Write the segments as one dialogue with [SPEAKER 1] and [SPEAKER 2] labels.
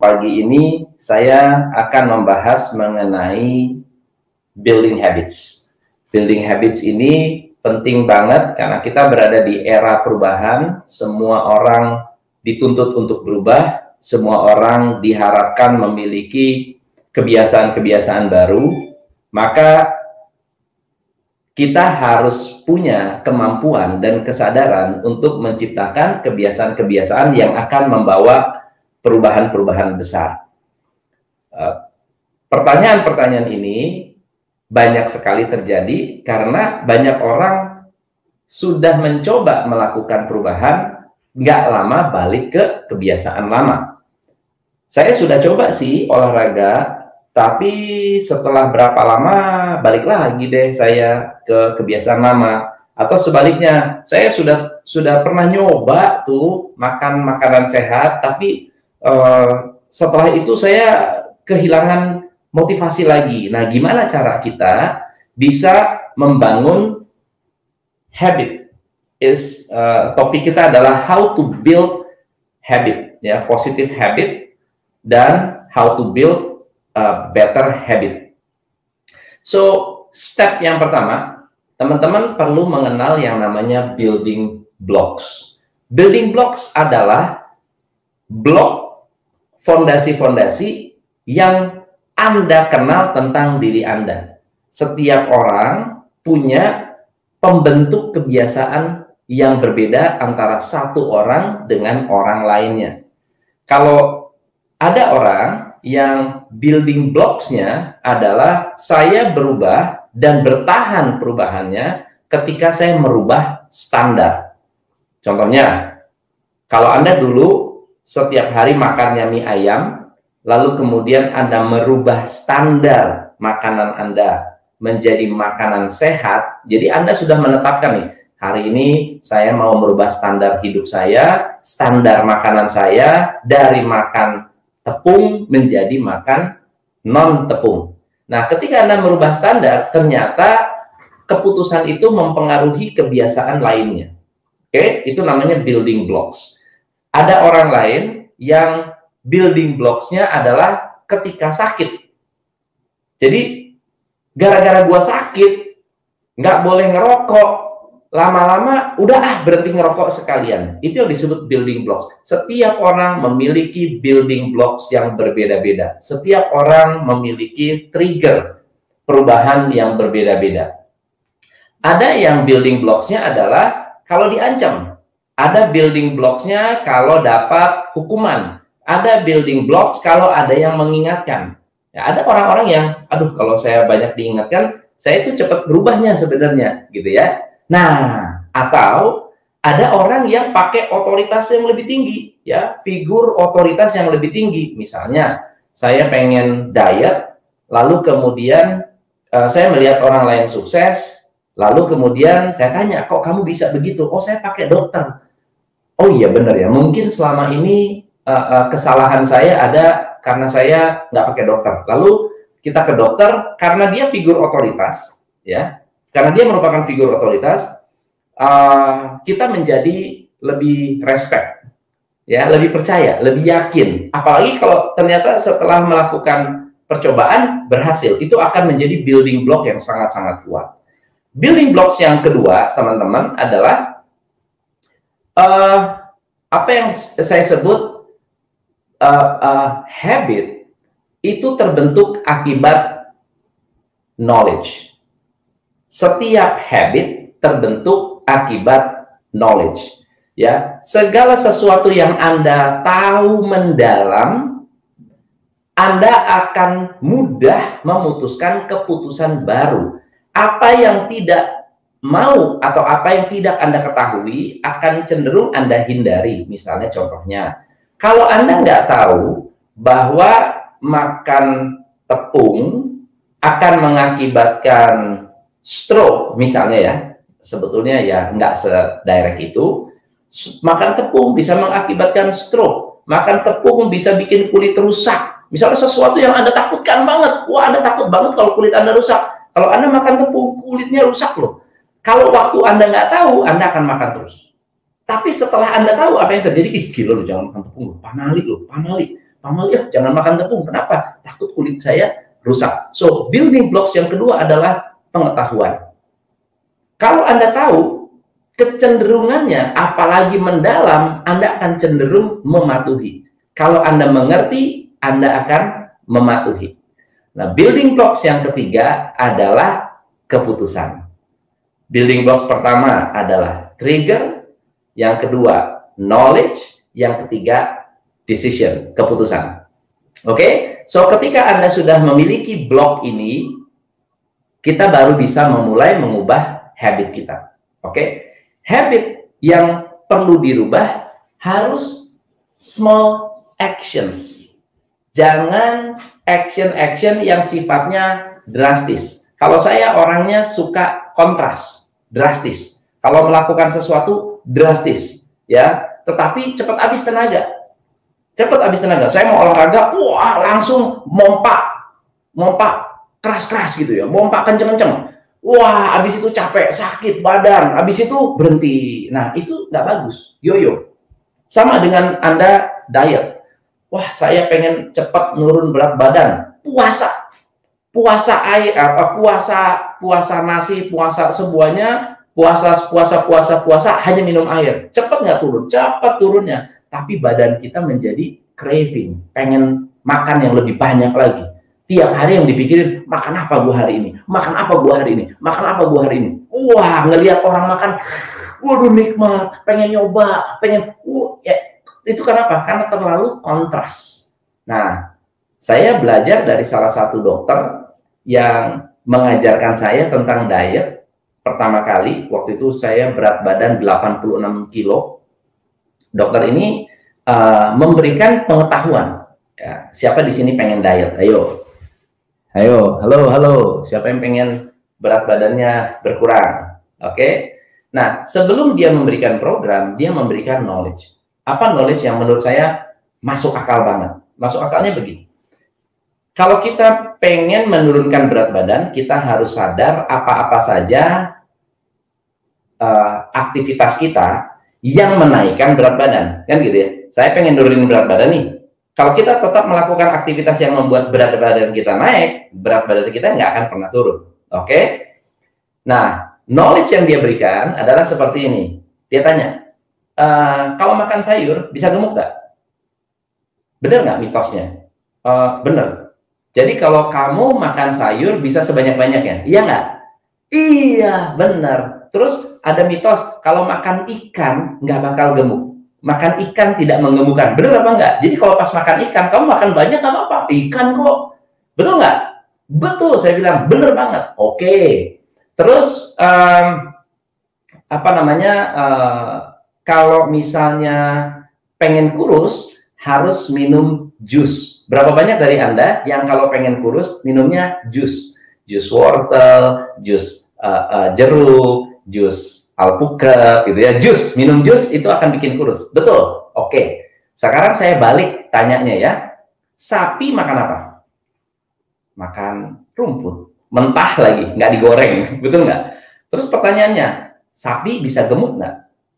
[SPEAKER 1] pagi ini saya akan membahas mengenai building habits. Building habits ini penting banget karena kita berada di era perubahan. Semua orang dituntut untuk berubah, semua orang diharapkan memiliki kebiasaan-kebiasaan baru. Maka kita harus punya kemampuan dan kesadaran untuk menciptakan kebiasaan-kebiasaan yang akan membawa perubahan-perubahan besar. Pertanyaan-pertanyaan ini banyak sekali terjadi karena banyak orang sudah mencoba melakukan perubahan, nggak lama balik ke kebiasaan lama. Saya sudah coba sih olahraga, tapi setelah berapa lama balik lagi deh saya ke kebiasaan lama. Atau sebaliknya, saya sudah pernah nyoba tuh makan makanan sehat, tapi setelah itu saya kehilangan motivasi lagi. Nah, gimana cara kita bisa membangun habit? Topik kita adalah how to build habit, ya, positive habit dan how to build better habit. So, step yang pertama, teman-teman perlu mengenal yang namanya building blocks. Building blocks adalah blok fondasi-fondasi yang Anda kenal tentang diri Anda. Setiap orang punya pembentuk kebiasaan yang berbeda antara satu orang dengan orang lainnya. Kalau ada orang yang building blocks-nya adalah saya berubah dan bertahan perubahannya ketika saya merubah standar. Contohnya, kalau Anda dulu setiap hari makannya mie ayam, lalu kemudian Anda merubah standar makanan Anda menjadi makanan sehat, jadi Anda sudah menetapkan nih, hari ini saya mau merubah standar hidup saya, standar makanan saya dari makan tepung menjadi makan non-tepung. Nah, ketika Anda merubah standar, ternyata keputusan itu mempengaruhi kebiasaan lainnya. Oke, itu namanya building blocks. Ada orang lain yang building blocks-nya adalah ketika sakit. Jadi, gara-gara gua sakit, nggak boleh ngerokok, lama-lama udah berhenti ngerokok sekalian. Itu yang disebut building blocks. Setiap orang memiliki building blocks yang berbeda-beda. Setiap orang memiliki trigger perubahan yang berbeda-beda. Ada yang building blocks-nya adalah kalau diancam. Ada building blocks-nya kalau dapat hukuman. Ada building blocks kalau ada yang mengingatkan. Ya, ada orang-orang yang, aduh kalau saya banyak diingatkan, saya itu cepat berubahnya sebenarnya, gitu ya. Nah, atau ada orang yang pakai otoritas yang lebih tinggi, ya, figur otoritas yang lebih tinggi. Misalnya, saya pengen diet, lalu kemudian saya melihat orang lain sukses, lalu kemudian saya tanya, kok kamu bisa begitu? Oh, saya pakai dokter. Oh iya benar ya, mungkin selama ini kesalahan saya ada karena saya nggak pakai dokter. Lalu kita ke dokter karena dia figur otoritas, ya. Karena dia merupakan figur otoritas, kita menjadi lebih respect, ya, lebih percaya, lebih yakin. Apalagi kalau ternyata setelah melakukan percobaan berhasil, itu akan menjadi building block yang sangat-sangat kuat. Building blocks yang kedua, teman-teman, adalah apa yang saya sebut habit itu terbentuk akibat knowledge. Setiap habit terbentuk akibat knowledge. Ya, segala sesuatu yang Anda tahu mendalam, Anda akan mudah memutuskan keputusan baru. Apa yang tidak mau atau apa yang tidak Anda ketahui akan cenderung Anda hindari. Misalnya contohnya, kalau Anda nggak tahu bahwa makan tepung akan mengakibatkan stroke, misalnya ya, sebetulnya ya nggak sedirect itu, makan tepung bisa mengakibatkan stroke, makan tepung bisa bikin kulit rusak. Misalnya sesuatu yang Anda takutkan banget, wah Anda takut banget kalau kulit Anda rusak. Kalau Anda makan tepung, kulitnya rusak loh. Kalau waktu Anda nggak tahu, Anda akan makan terus. Tapi setelah Anda tahu apa yang terjadi, ih gila loh, jangan makan tepung loh, pamali loh, pamali. Amalia, jangan makan tepung. Kenapa? Takut kulit saya rusak. So, building blocks yang kedua adalah pengetahuan. Kalau Anda tahu kecenderungannya, apalagi mendalam, Anda akan cenderung mematuhi. Kalau Anda mengerti, Anda akan mematuhi. Nah, building blocks yang ketiga adalah keputusan. Building blocks pertama adalah trigger, yang kedua knowledge, yang ketiga decision, keputusan. Oke? So, ketika Anda sudah memiliki blok ini, kita baru bisa memulai mengubah habit kita. Oke? Habit yang perlu dirubah harus small actions. Jangan action-action yang sifatnya drastis. Kalau saya orangnya suka kontras, drastis. Kalau melakukan sesuatu drastis, ya, tetapi cepat habis tenaga. Cepat habis tenaga. Saya mau olahraga, wah, langsung mompak keras-keras gitu ya, mompak kenceng-kenceng. Wah, habis itu capek, sakit badan, habis itu berhenti. Nah, itu nggak bagus. Yoyo. Sama dengan Anda diet. Wah, saya pengen cepat nurun berat badan. Puasa air, puasa nasi, puasa semuanya, puasa hanya minum air. Cepat nggak turun? Cepat turunnya. Tapi badan kita menjadi craving, pengen makan yang lebih banyak lagi. Tiap hari yang dipikirin, makan apa gua hari ini? Makan apa gua hari ini? Makan apa gua hari ini? Wah, ngelihat orang makan, waduh nikmat, pengen nyoba, ya. Itu kenapa? Karena terlalu kontras. Nah, saya belajar dari salah satu dokter yang mengajarkan saya tentang diet. Pertama kali, waktu itu saya berat badan 86 kilo. Dokter ini memberikan pengetahuan. Ya, siapa di sini pengen diet? Ayo. Halo. Siapa yang pengen berat badannya berkurang? Oke. Nah, sebelum dia memberikan program, dia memberikan knowledge. Apa knowledge yang menurut saya masuk akal banget? Masuk akalnya begini. Kalau kita pengen menurunkan berat badan, kita harus sadar apa-apa saja aktivitas kita yang menaikkan berat badan. Kan gitu ya. Saya pengen nurunin berat badan nih. Kalau kita tetap melakukan aktivitas yang membuat berat badan kita naik, berat badan kita nggak akan pernah turun. Oke? Nah, knowledge yang dia berikan adalah seperti ini. Dia tanya, kalau makan sayur bisa gemuk nggak? Bener nggak mitosnya? Bener. Jadi kalau kamu makan sayur bisa sebanyak-banyaknya, iya nggak? Iya, bener. Terus ada mitos kalau makan ikan nggak bakal gemuk. Makan ikan tidak menggemukkan. Bener apa nggak? Jadi kalau pas makan ikan, kamu makan banyak nggak apa-apa. Ikan kok. Betul nggak? Betul, saya bilang bener banget. Oke. Terus apa namanya? Kalau misalnya pengen kurus, harus minum jus. Berapa banyak dari Anda yang kalau pengen kurus, minumnya jus? Jus wortel, jus jeruk, jus alpukat, gitu ya. Jus, minum jus itu akan bikin kurus. Betul? Oke. Sekarang saya balik tanyanya ya. Sapi makan apa? Makan rumput. Mentah lagi, nggak digoreng. Betul nggak? Terus pertanyaannya, sapi bisa gemuk nggak?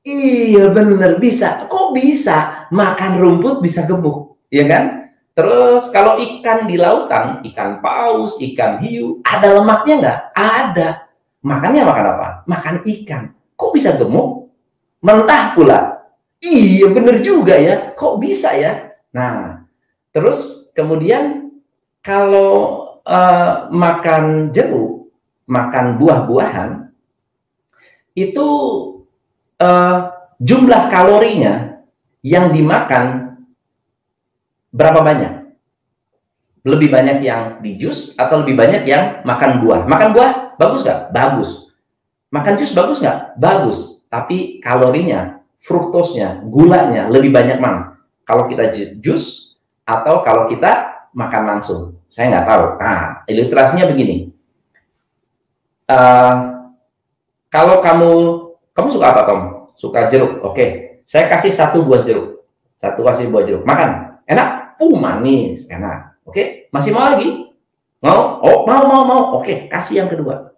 [SPEAKER 1] Iya bener, bisa. Kok bisa? Makan rumput bisa gemuk, ya kan? Terus kalau ikan di lautan, ikan paus, ikan hiu, ada lemaknya nggak? Ada. Makannya makan apa? Makan ikan. Kok bisa gemuk? Mentah pula. Iya bener juga ya. Kok bisa ya? Nah, terus kemudian kalau makan jeruk, makan buah-buahan, itu jumlah kalorinya yang dimakan berapa banyak? Lebih banyak yang di jus atau lebih banyak yang makan buah? Makan buah bagus nggak? Bagus. Makan jus bagus nggak? Bagus. Tapi kalorinya, fruktosnya, gulanya lebih banyak mana? Kalau kita jus atau kalau kita makan langsung? Saya nggak tahu. Nah, ilustrasinya begini. Kalau kamu suka apa, Tom? Suka jeruk. Oke. Saya kasih satu buah jeruk. Kasih buah jeruk. Makan. Enak? Manis. Enak. Oke. Masih mau lagi? Mau? Oh, mau. Oke. Kasih yang kedua.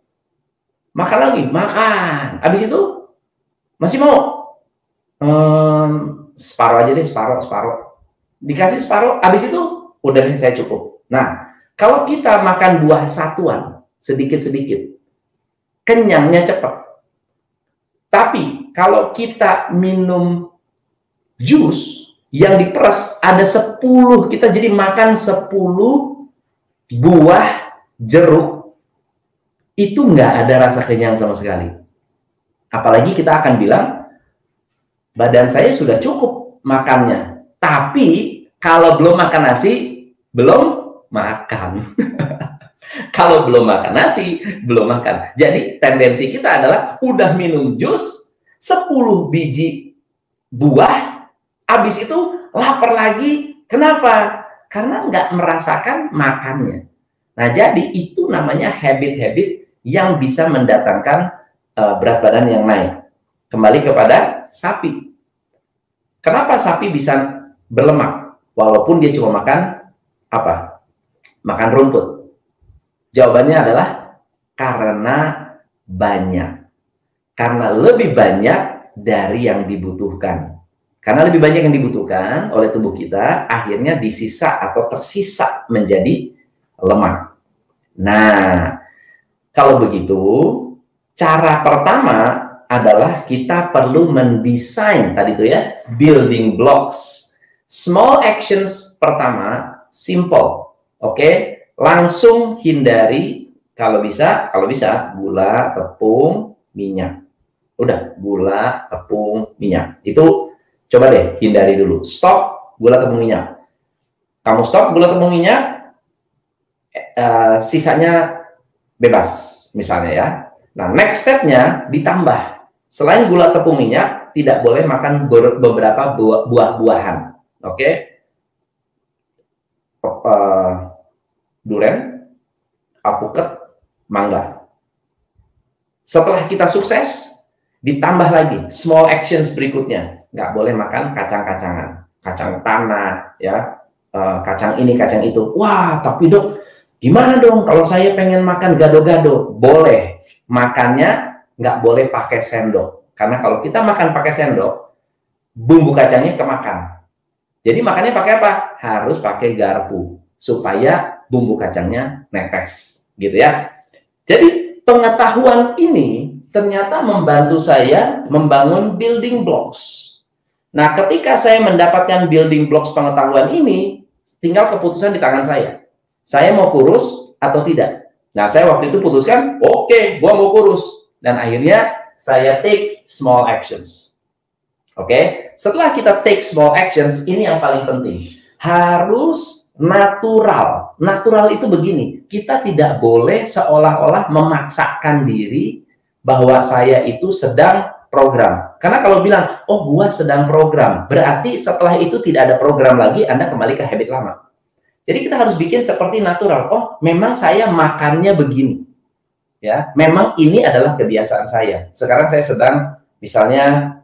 [SPEAKER 1] Makan lagi. Makan. Habis itu? Masih mau? Separuh aja deh. Separuh. dikasih separuh, habis itu udah deh, saya cukup. Nah, kalau kita makan buah satuan sedikit-sedikit, kenyangnya cepat. Tapi kalau kita minum jus yang diperes ada 10, kita jadi makan 10 buah jeruk, itu nggak ada rasa kenyang sama sekali. Apalagi kita akan bilang, badan saya sudah cukup makannya. Tapi kalau belum makan nasi, belum makan. Kalau belum makan nasi, belum makan. Jadi tendensi kita adalah udah minum jus 10 biji buah, habis itu lapar lagi. Kenapa? Karena nggak merasakan makannya. Nah, jadi itu namanya habit-habit yang bisa mendatangkan berat badan yang naik. Kembali kepada sapi. Kenapa sapi bisa berlemak walaupun dia cuma makan apa? Makan rumput. Jawabannya adalah karena banyak. Karena lebih banyak dari yang dibutuhkan. Karena lebih banyak yang dibutuhkan oleh tubuh kita, akhirnya disisa atau tersisa menjadi lemak. Nah, kalau begitu, cara pertama adalah kita perlu mendesain tadi itu ya, building blocks. Small actions pertama, simple. Oke? Langsung hindari kalau bisa gula, tepung, minyak. Udah, gula, tepung, minyak. Itu coba deh hindari dulu. Stop gula, tepung, minyak. Kamu stop gula, tepung, minyak, sisanya bebas misalnya ya. Nah, next stepnya ditambah. Selain gula, tepung, minyak, tidak boleh makan beberapa buah-buahan. Oke? Durian, alpukat, mangga. Setelah kita sukses, ditambah lagi small actions berikutnya. Nggak boleh makan kacang-kacangan, kacang tanah, ya, kacang ini, kacang itu. Wah, tapi dok, gimana dong kalau saya pengen makan gado-gado? Boleh, makannya nggak boleh pakai sendok. Karena kalau kita makan pakai sendok, bumbu kacangnya kemakan. Jadi makannya pakai apa? Harus pakai garpu supaya bumbu kacangnya nepes, gitu ya. Jadi pengetahuan ini ternyata membantu saya membangun building blocks. Nah, ketika saya mendapatkan building blocks pengetahuan ini, tinggal keputusan di tangan saya. Saya mau kurus atau tidak? Nah, saya waktu itu putuskan, oke, gua mau kurus. Dan akhirnya saya take small actions. Oke, setelah kita take small actions, ini yang paling penting. Harus natural. Natural itu begini, kita tidak boleh seolah-olah memaksakan diri bahwa saya itu sedang program. Karena kalau bilang, oh gua sedang program, berarti setelah itu tidak ada program lagi, Anda kembali ke habit lama. Jadi kita harus bikin seperti natural. Oh, memang saya makannya begini. Ya, memang ini adalah kebiasaan saya. Sekarang saya sedang misalnya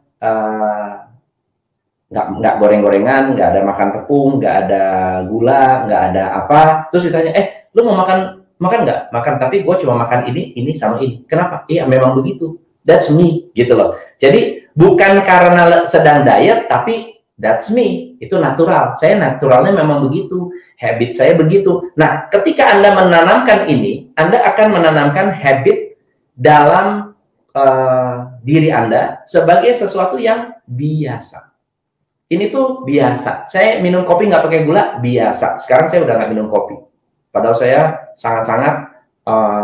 [SPEAKER 1] nggak goreng-gorengan, nggak ada makan tepung, nggak ada gula, nggak ada apa. Terus ditanya, lu mau makan nggak? Makan, tapi gue cuma makan ini sama ini. Kenapa? Iya, memang begitu. That's me, gitu loh. Jadi bukan karena sedang diet, tapi that's me. Itu natural. Saya naturalnya memang begitu. Habit saya begitu. Nah, ketika Anda menanamkan ini, Anda akan menanamkan habit dalam diri Anda sebagai sesuatu yang biasa. Ini tuh biasa. Saya minum kopi nggak pakai gula, biasa. Sekarang saya udah nggak minum kopi. Padahal saya sangat-sangat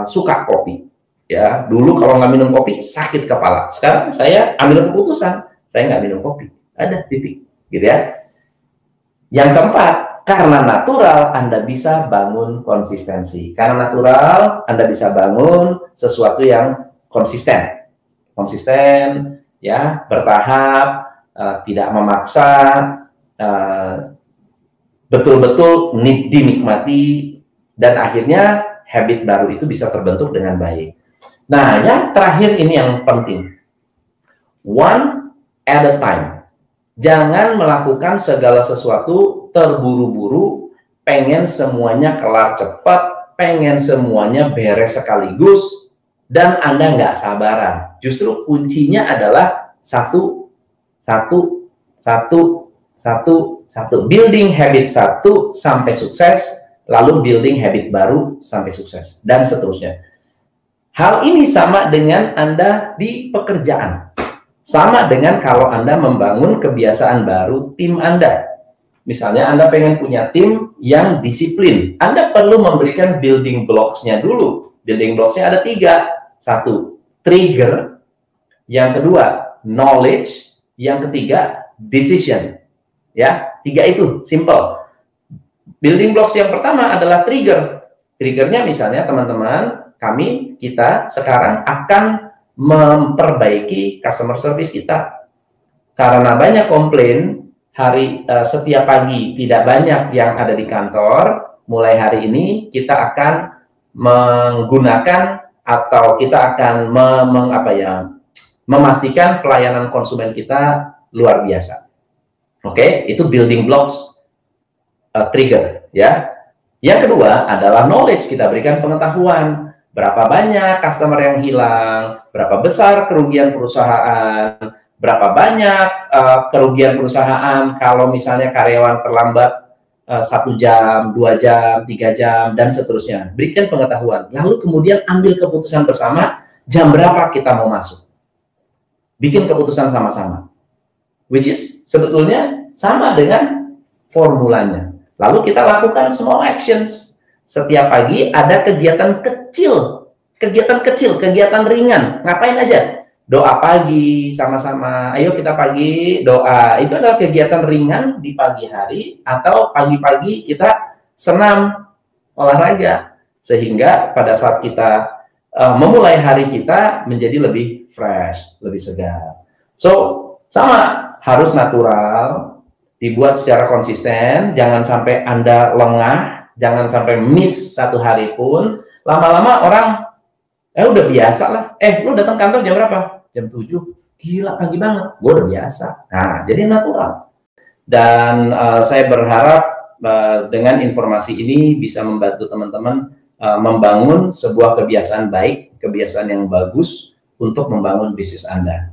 [SPEAKER 1] suka kopi. Ya, dulu kalau nggak minum kopi sakit kepala. Sekarang saya ambil keputusan, saya nggak minum kopi. Ada titik, gitu ya. Yang keempat, karena natural Anda bisa bangun konsistensi. Karena natural Anda bisa bangun sesuatu yang konsisten. Konsisten, ya, bertahap, tidak memaksa, betul-betul dinikmati, dan akhirnya habit baru itu bisa terbentuk dengan baik. Nah, yang terakhir ini yang penting. One at a time. Jangan melakukan segala sesuatu terburu-buru, pengen semuanya kelar cepat, pengen semuanya beres sekaligus, dan Anda nggak sabaran. Justru kuncinya adalah satu, Satu, building habit satu sampai sukses, lalu building habit baru sampai sukses, dan seterusnya. Hal ini sama dengan Anda di pekerjaan. Sama dengan kalau Anda membangun kebiasaan baru tim Anda. Misalnya Anda pengen punya tim yang disiplin. Anda perlu memberikan building blocks-nya dulu. Building blocks-nya ada 3. 1, trigger. Yang kedua, knowledge. Yang ketiga, decision. Ya, 3 itu, simple. Building blocks yang pertama adalah trigger. Triggernya misalnya teman-teman, kita sekarang akan memperbaiki customer service kita. Karena banyak komplain, setiap pagi tidak banyak yang ada di kantor, mulai hari ini kita akan menggunakan atau kita akan memastikan pelayanan konsumen kita luar biasa. Oke, itu building blocks trigger ya. Yang kedua adalah knowledge, kita berikan pengetahuan. Berapa banyak customer yang hilang, berapa besar kerugian perusahaan, berapa banyak kerugian perusahaan kalau misalnya karyawan terlambat 1 jam, 2 jam, 3 jam, dan seterusnya. Berikan pengetahuan. Lalu kemudian ambil keputusan bersama, jam berapa kita mau masuk. Bikin keputusan sama-sama. Which is sebetulnya sama dengan formulanya. Lalu kita lakukan small actions. Setiap pagi ada kegiatan kecil, kegiatan ringan. Ngapain aja? Doa pagi sama-sama. Ayo kita pagi doa. Itu adalah kegiatan ringan di pagi hari, atau pagi-pagi kita senam, olahraga. Sehingga pada saat kita memulai hari kita menjadi lebih fresh, lebih segar. So, sama. Harus natural, dibuat secara konsisten, jangan sampai Anda lengah, jangan sampai miss 1 hari pun. Lama-lama orang, udah biasa lah. Lu datang kantor jam berapa? Jam 7. Gila, pagi banget. Gue udah biasa. Nah, jadi natural. Dan saya berharap dengan informasi ini bisa membantu teman-teman membangun sebuah kebiasaan baik, kebiasaan yang bagus untuk membangun bisnis Anda.